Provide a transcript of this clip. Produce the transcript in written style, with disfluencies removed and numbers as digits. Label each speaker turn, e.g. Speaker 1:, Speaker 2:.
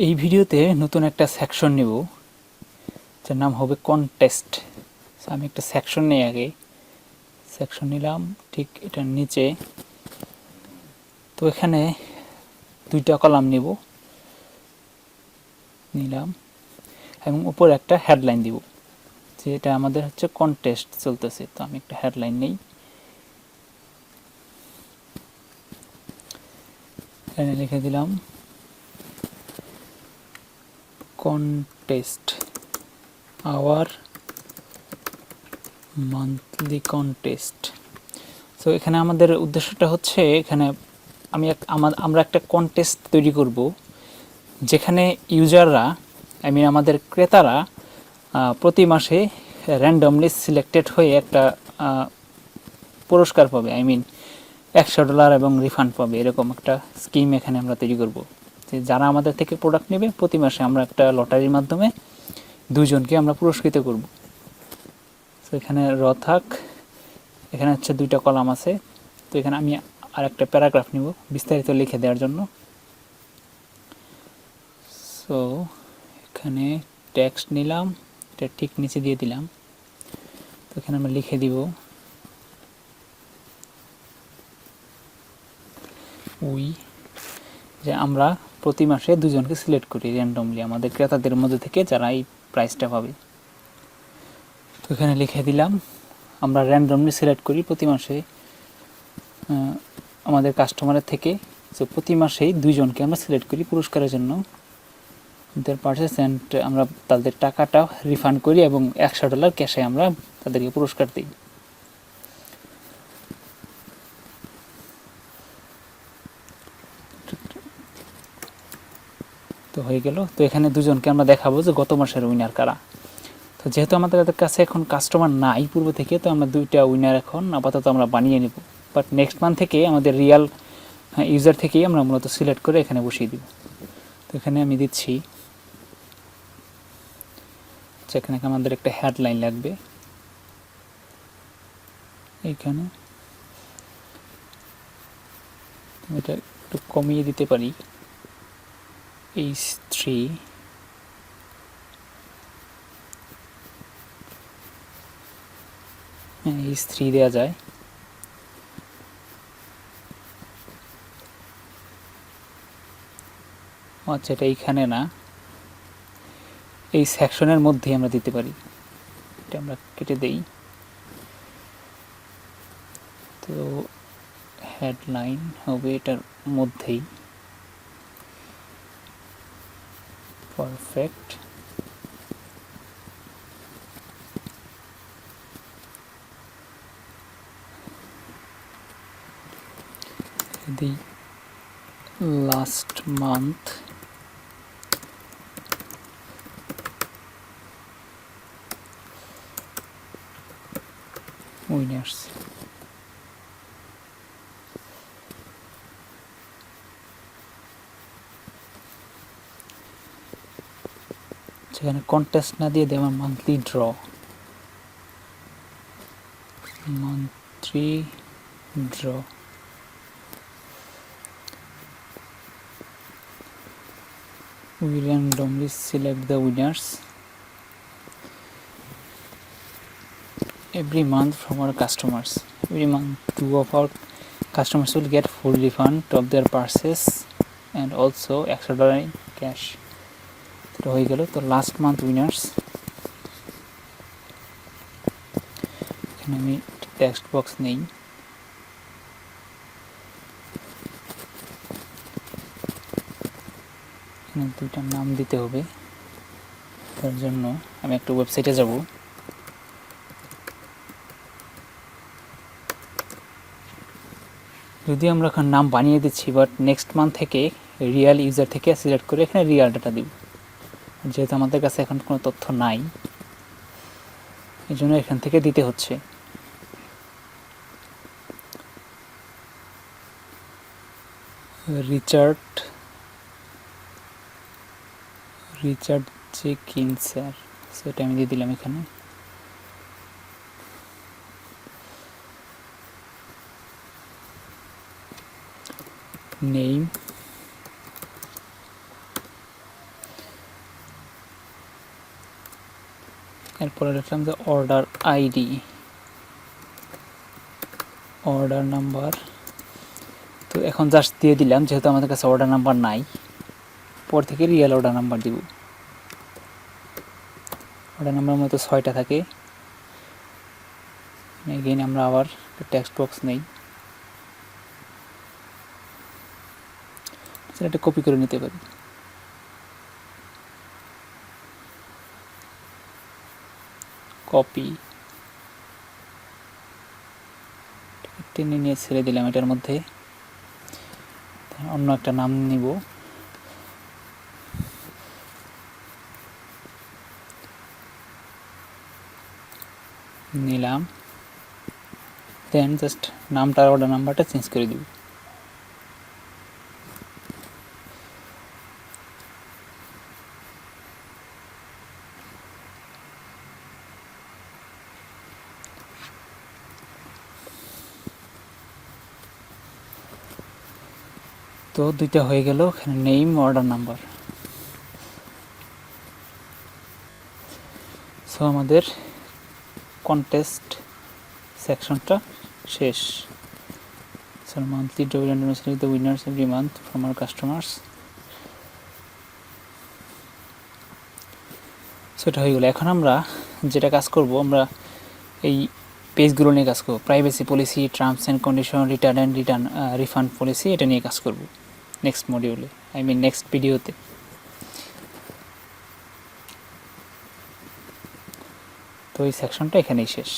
Speaker 1: এই ভিডিওতে নতুন একটা সেকশন নেব, যার নাম হবে কন্টেস্ট। আমি একটা সেকশন নেই, আগে সেকশন নিলাম ঠিক এটার নিচে। তো এখানে দুইটা কলাম নিলাম এবং উপরে একটা হেডলাইন দিব, যে এটা আমাদের হচ্ছে কন্টেস্ট চলতেছে। তো আমি একটা হেডলাইন নেই, এখানে লিখে দিলাম contest, our monthly contest. So এখানে আমাদের উদ্দেশ্যটা হচ্ছে, এখানে আমরা একটা কন্টেস্ট তৈরি করব, যেখানে ইউজাররা, আমাদের ক্রেতারা প্রতি মাসে র্যান্ডমলি সিলেক্টেড হয়ে একটা পুরস্কার পাবে, $100 এবং রিফান্ড পাবে। এরকম একটা স্কিম এখানে আমরা তৈরি করব, যে যারা আমাদের থেকে প্রোডাক্ট নেবে প্রতি মাসে আমরা একটা লটারির মাধ্যমে দুজনকে আমরা পুরস্কৃত করব। তো এখানে থাক, এখানে হচ্ছে দুইটা কলাম আছে। তো এখানে আমি আর একটা প্যারাগ্রাফ নিব বিস্তারিত লিখে দেওয়ার জন্য। সো এখানে টেক্সট নিলাম, এটা ঠিক নিচে দিয়ে দিলাম। তো এখানে আমরা লিখে দিব যে আমরা প্রতি মাসে দুজনকে সিলেক্ট করি র্যান্ডমলি আমাদের ক্রেতাদের মধ্যে থেকে, যারা এই প্রাইসটা পাবে। তো এখানে লিখে দিলাম আমরা র্যান্ডমলি সিলেক্ট করি প্রতি মাসে আমাদের কাস্টমারের থেকে। তো প্রতি মাসেই দুইজনকে আমরা সিলেক্ট করি পুরস্কারের জন্য দের পারচেস, অ্যান্ড আমরা তাদের টাকাটা রিফান্ড করি এবং $100 ক্যাশে আমরা তাদেরকে পুরস্কার দিই। তো হয়ে গেল। তো এখানে দুজনকে আমরা দেখাবো যে গত মাসের উইনার কারা। তো যেহেতু আমাদের কাছে এখন কাস্টমার নাই পূর্ব থেকে, তো আমরা দুইটা উইনার এখন আপাতত আমরা বানিয়ে নেব। বাট নেক্সট মান্থ থেকে আমাদের রিয়াল ইউজার থেকেই আমরা মূলত সিলেক্ট করে এখানে বসিয়ে দিব। তো এখানে আমি দিচ্ছি, এখানে আমাদের একটা হেডলাইন লাগবে, এইখানে এটা একটু কমিয়ে দিতে পারি, H3 H3 দেওয়া যায়। আচ্ছা, এটা এইখানে না, এই সেকশনের মধ্যেই আমরা দিতে পারি, এটা আমরা কেটে দেই। তো হেডলাইন হবে এটার মধ্যেই, perfect. the last month winners। সেখানে কন্টেস্ট না দিয়ে দেয় আমার monthly draw. We randomly select the winners every month from our customers. Every month, 2 of our customers will get full refund of their purchase and also $100 in cash. তো হয়ে গেল। তো last month winners, এখানে আমি text box নেই, এখানে দুইটা নাম দিতে হবে। তার জন্য আমি একটা ওয়েবসাইটে যাব, যদি আমরা এখন নাম বানিয়ে দিচ্ছি, বাট নেক্সট মান্থ থেকে রিয়াল ইউজার থেকে সিলেক্ট করে এখানে রিয়াল ডাটা দিব। যেহেতু আমাদের কাছে এখন কোনো তথ্য নাই, এই জন্য এখান থেকে দিতে হচ্ছে। রিচার্ড জে কিনসার, সেটা আমি দিয়ে দিলাম এখানে। নেম এরপরে লিখলাম যে অর্ডার আইডি, অর্ডার নাম্বার। তো এখন জাস্ট দিয়ে দিলাম, যেহেতু আমাদের কাছে অর্ডার নাম্বার নাই, পর থেকে রিয়েল অর্ডার নাম্বার দিব। অর্ডার নাম্বার মতো 6টা থাকে। এগেইন আমরা আবার টেক্সট বক্স নেই, এটা কপি করে নিতে পারি। কপি টেনে নিয়ে ছেড়ে দিলাম। এটার মধ্যে অন্য একটা নাম নিব, নিলাম। দেন জাস্ট নামটা আর অর্ডার নাম্বারটা চেঞ্জ করে দিব। তো 2টা হয়ে গেল। এখানে নেম, অর্ডার নাম্বার। সো আমাদের কন্টেস্ট সেকশনটা শেষ। So monthly dividend select the winners every month from our customers. So এটা হয়ে গেল। এখন আমরা যেটা কাজ করব, আমরা এই পেজগুলো নিয়ে কাজ করব। Privacy policy, terms and condition, return and refund policy, এটা নিয়ে কাজ করব নেক্সট মডিউলে, নেক্সট ভিডিওতে। তো এই সেকশনটা এখানেই শেষ।